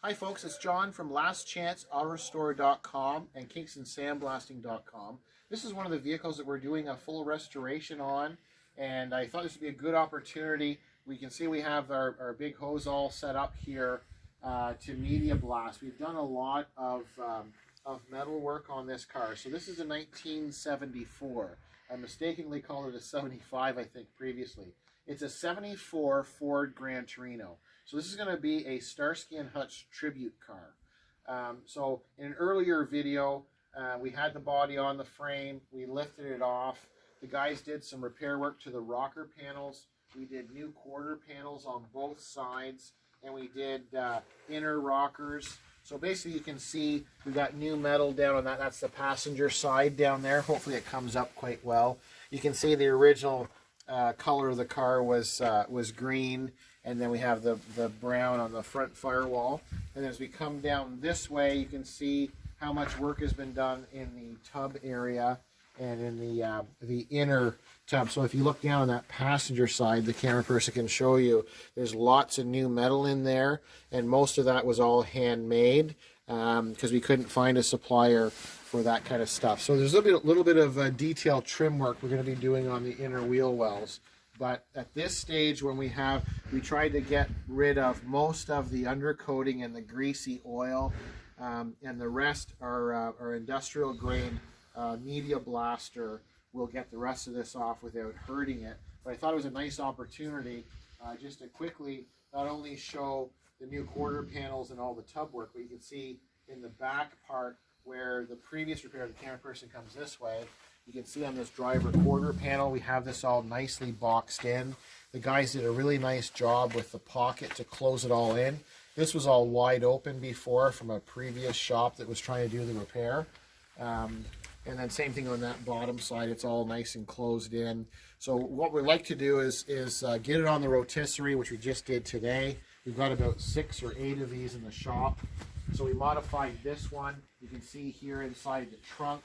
Hi folks, it's John from lastchance.com and kinksondsandblasting.com. This is one of the vehicles that we're doing a full restoration on, and I thought this would be a good opportunity. We can see we have our big hose all set up here to media blast. We've done a lot of metal work on this car. So this is a 1974. I mistakenly called it a 75, I think, previously. It's a 74 Ford Gran Torino. So this is going to be a Starsky and Hutch tribute car. So in an earlier video, we had the body on the frame. We lifted it off. The guys did some repair work to the rocker panels. We did new quarter panels on both sides, and we did inner rockers. So basically you can see we got new metal down on that. That's the passenger side down there. Hopefully it comes up quite well. You can see the original color of the car was green, and then we have the brown on the front firewall. And as we come down this way, you can see how much work has been done in the tub area and in the inner tub. So if you look down on that passenger side, the camera person can show you, there's lots of new metal in there, and most of that was all handmade because we couldn't find a supplier for that kind of stuff. So there's a little bit of detailed trim work we're going to be doing on the inner wheel wells. But at this stage, when we tried to get rid of most of the undercoating and the greasy oil, and the rest are industrial grade media blaster will get the rest of this off without hurting it. But I thought it was a nice opportunity just to quickly not only show the new quarter panels and all the tub work, but you can see in the back part where the previous repair, the camera person comes this way, you can see on this driver quarter panel, we have this all nicely boxed in. The guys did a really nice job with the pocket to close it all in. This was all wide open before from a previous shop that was trying to do the repair. And then same thing on that bottom side, it's all nice and closed in. So what we like to do is get it on the rotisserie, which we just did today. We've got about 6 or 8 of these in the shop. So we modified this one. You can see here inside the trunk,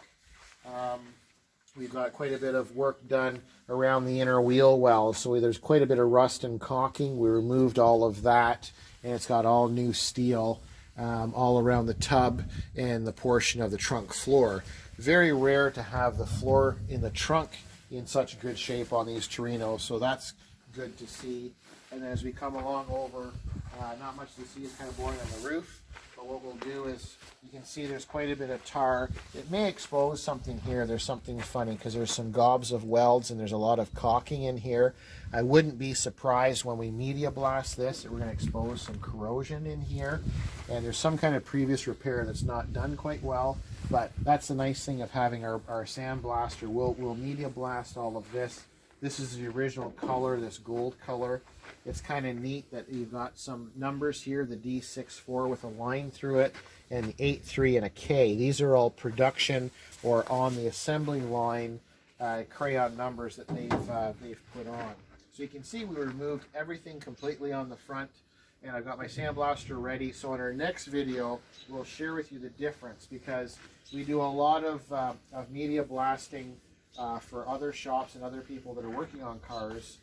we've got quite a bit of work done around the inner wheel wells. So there's quite a bit of rust and caulking. We removed all of that, and it's got all new steel all around the tub and the portion of the trunk floor. Very rare to have the floor in the trunk in such good shape on these Torinos, so that's good to see. And then as we come along over, not much to see, it's kind of boring on the roof, but what we'll do is, you can see there's quite a bit of tar. It may expose something here. There's something funny because there's some gobs of welds and there's a lot of caulking in here. I wouldn't be surprised when we media blast this that we're going to expose some corrosion in here, and there's some kind of previous repair that's not done quite well. But that's the nice thing of having our sandblaster. We'll media blast all of this. This is the original color, this gold color. It's kind of neat that you've got some numbers here, the D64 with a line through it, and the 83 and a K. These are all production or on the assembly line crayon numbers that they've put on. So you can see we removed everything completely on the front, and I've got my sandblaster ready. So in our next video, we'll share with you the difference, because we do a lot of media blasting for other shops and other people that are working on cars.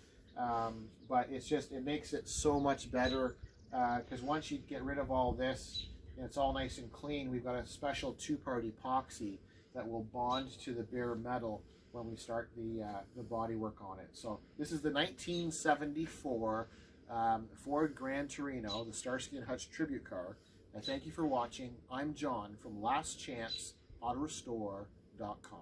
But it makes it so much better because once you get rid of all this and it's all nice and clean, we've got a special two-part epoxy that will bond to the bare metal when we start the body work on it. So this is the 1974 Ford Gran Torino, the Starsky and Hutch tribute car. I thank you for watching. I'm John from lastchance.com.